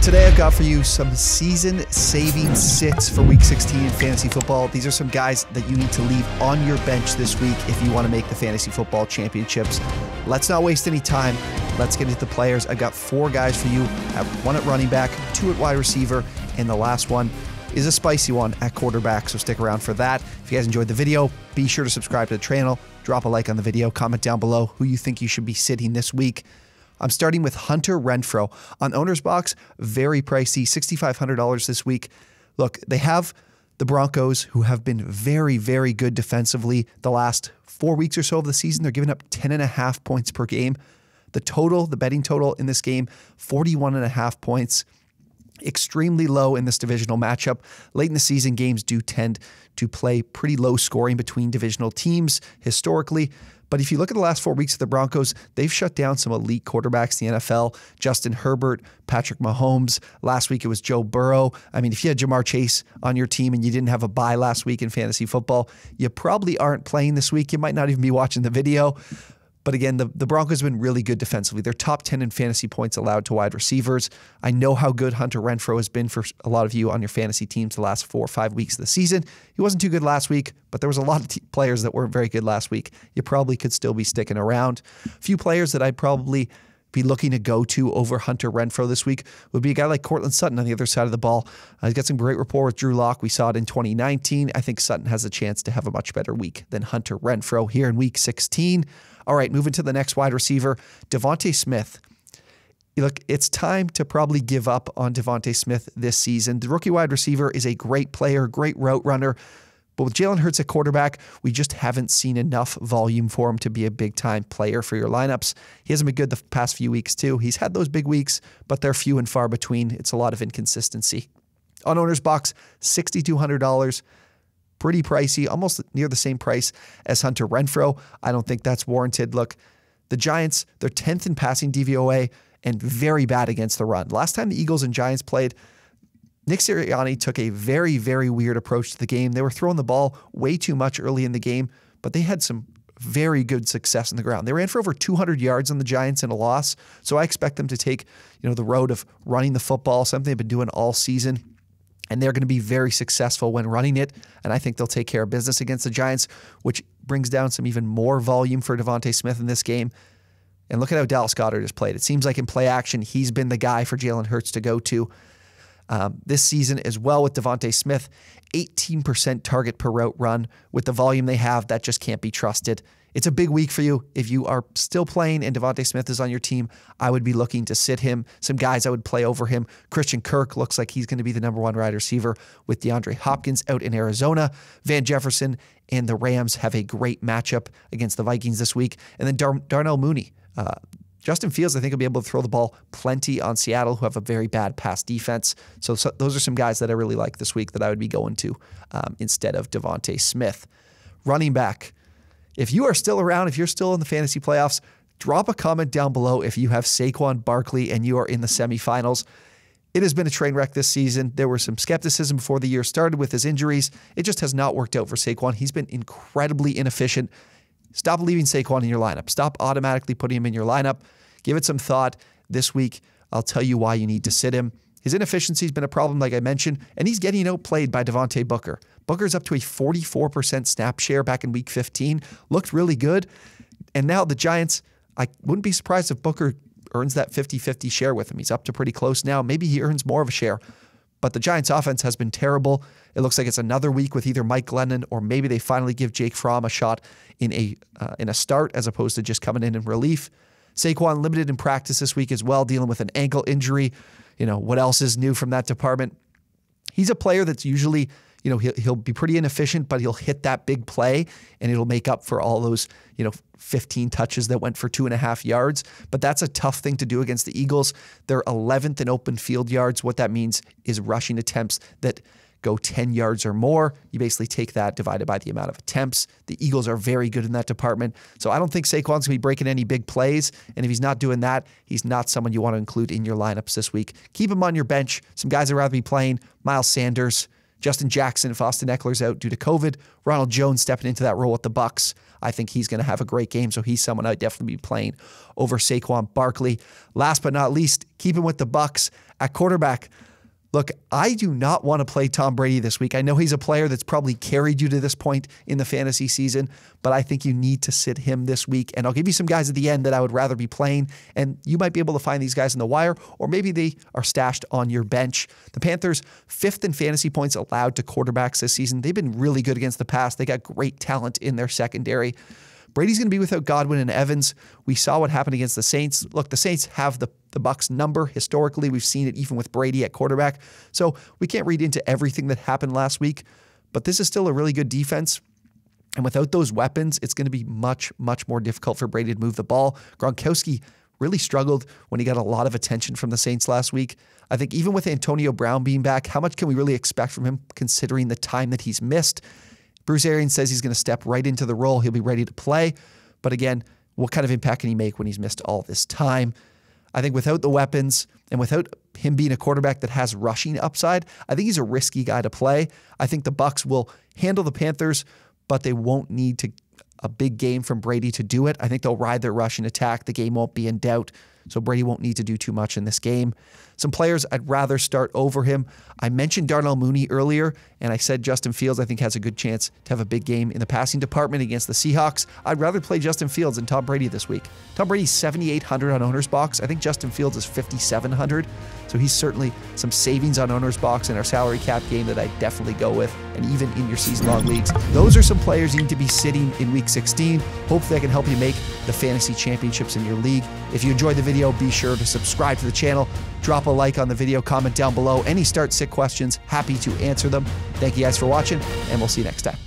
Today I've got for you some season-saving sits for Week 16 in fantasy football. These are some guys that you need to leave on your bench this week if you want to make the fantasy football championships. Let's not waste any time. Let's get into the players. I've got 4 guys for you. I have 1 at running back, 2 at wide receiver, and the last one is a spicy one at quarterback, so stick around for that. If you guys enjoyed the video, be sure to subscribe to the channel, drop a like on the video, comment down below who you think you should be sitting this week. I'm starting with Hunter Renfrow on OwnersBox. Very pricey, $6,500 this week. Look, they have the Broncos, who have been very, very good defensively the last 4 weeks or so of the season. They're giving up 10.5 points per game. The total, the betting total in this game, 41.5 points. Extremely low in this divisional matchup. Late in the season, games do tend to play pretty low scoring between divisional teams historically. But if you look at the last 4 weeks of the Broncos, they've shut down some elite quarterbacks in the NFL. Justin Herbert, Patrick Mahomes. Last week it was Joe Burrow. I mean, if you had Jamar Chase on your team and you didn't have a bye last week in fantasy football, you probably aren't playing this week. You might not even be watching the video. But again, the Broncos have been really good defensively. They're top 10 in fantasy points allowed to wide receivers. I know how good Hunter Renfrow has been for a lot of you on your fantasy teams the last 4 or 5 weeks of the season. He wasn't too good last week, but there was a lot of players that weren't very good last week. You probably could still be sticking around. A few players that I'd probably be looking to go to over Hunter Renfrow this week would be a guy like Cortland Sutton on the other side of the ball. He's got some great rapport with Drew Lock. We saw it in 2019. I think Sutton has a chance to have a much better week than Hunter Renfrow here in Week 16. All right, moving to the next wide receiver, Devonta Smith. Look, it's time to probably give up on Devonta Smith this season. The rookie wide receiver is a great player, great route runner, but with Jalen Hurts at quarterback, we just haven't seen enough volume for him to be a big-time player for your lineups. He hasn't been good the past few weeks, too. He's had those big weeks, but they're few and far between. It's a lot of inconsistency. On OwnersBox, $6,200. Pretty pricey, almost near the same price as Hunter Renfrow. I don't think that's warranted. Look, the Giants, they're 10th in passing DVOA and very bad against the run. Last time the Eagles and Giants played, Nick Sirianni took a very, very weird approach to the game. They were throwing the ball way too much early in the game, but they had some very good success on the ground. They ran for over 200 yards on the Giants in a loss, so I expect them to take, the road of running the football, something they've been doing all season. And they're going to be very successful when running it. And I think they'll take care of business against the Giants, which brings down some even more volume for Devonta Smith in this game. And look at how Dallas Goedert has played. It seems like in play action, he's been the guy for Jalen Hurts to go to this season as well with Devonta Smith. 18% target per route run. With the volume they have, that just can't be trusted. It's a big week for you. If you are still playing and Devonta Smith is on your team, I would be looking to sit him. Some guys I would play over him. Christian Kirk looks like he's going to be the #1 wide receiver with DeAndre Hopkins out in Arizona. Van Jefferson and the Rams have a great matchup against the Vikings this week. And then Darnell Mooney. Justin Fields, I think, will be able to throw the ball plenty on Seattle, who have a very bad pass defense. So those are some guys that I really like this week that I would be going to instead of Devonta Smith. Running back. If you are still around, if you're still in the fantasy playoffs, drop a comment down below if you have Saquon Barkley and you are in the semifinals. It has been a train wreck this season. There was some skepticism before the year started with his injuries. It just has not worked out for Saquon. He's been incredibly inefficient. Stop leaving Saquon in your lineup. Stop automatically putting him in your lineup. Give it some thought. This week, I'll tell you why you need to sit him. His inefficiency has been a problem, like I mentioned, and he's getting outplayed by Devontae Booker. Booker's up to a 44% snap share back in Week 15. Looked really good. And now the Giants, I wouldn't be surprised if Booker earns that 50-50 share with him. He's up to pretty close now. Maybe he earns more of a share. But the Giants' offense has been terrible. It looks like it's another week with either Mike Glennon or maybe they finally give Jake Fromm a shot in a start as opposed to just coming in relief. Saquon limited in practice this week as well, dealing with an ankle injury. What else is new from that department? He's a player that's usually, he'll be pretty inefficient, but he'll hit that big play and it'll make up for all those, 15 touches that went for 2.5 yards. But that's a tough thing to do against the Eagles. They're 11th in open field yards. What that means is rushing attempts that go 10 yards or more. You basically take that divided by the amount of attempts. The Eagles are very good in that department. So I don't think Saquon's going to be breaking any big plays. And if he's not doing that, he's not someone you want to include in your lineups this week. Keep him on your bench. Some guys I'd rather be playing. Miles Sanders, Justin Jackson, if Austin Eckler's out due to COVID, Ronald Jones stepping into that role with the Bucs. I think he's going to have a great game, so he's someone I'd definitely be playing over Saquon Barkley. Last but not least, keeping with the Bucs at quarterback. Look, I do not want to play Tom Brady this week. I know he's a player that's probably carried you to this point in the fantasy season, but I think you need to sit him this week. And I'll give you some guys at the end that I would rather be playing, and you might be able to find these guys in the wire, or maybe they are stashed on your bench. The Panthers, 5th in fantasy points allowed to quarterbacks this season. They've been really good against the pass. They got great talent in their secondary. Brady's going to be without Godwin and Evans. We saw what happened against the Saints. Look, the Saints have the Bucs number. Historically, we've seen it even with Brady at quarterback. So we can't read into everything that happened last week, but this is still a really good defense. And without those weapons, it's going to be much, much more difficult for Brady to move the ball. Gronkowski really struggled when he got a lot of attention from the Saints last week. I think even with Antonio Brown being back, how much can we really expect from him considering the time that he's missed? Bruce Arians says he's going to step right into the role. He'll be ready to play. But again, what kind of impact can he make when he's missed all this time? I think without the weapons and without him being a quarterback that has rushing upside, I think he's a risky guy to play. I think the Bucs will handle the Panthers, but they won't need a big game from Brady to do it. I think they'll ride their rushing attack. The game won't be in doubt, so Brady won't need to do too much in this game. Some players I'd rather start over him. I mentioned Darnell Mooney earlier, and I said Justin Fields I think has a good chance to have a big game in the passing department against the Seahawks. I'd rather play Justin Fields than Tom Brady this week. Tom Brady's 7,800 on OwnersBox. I think Justin Fields is 5,700, so he's certainly some savings on OwnersBox in our salary cap game that I definitely go with, and even in your season-long leagues. Those are some players you need to be sitting in Week 16. Hopefully I can help you make the fantasy championships in your league. If you enjoyed the video, be sure to subscribe to the channel, drop a like on the video, comment down below. Any start-sit questions, happy to answer them. Thank you guys for watching, and we'll see you next time.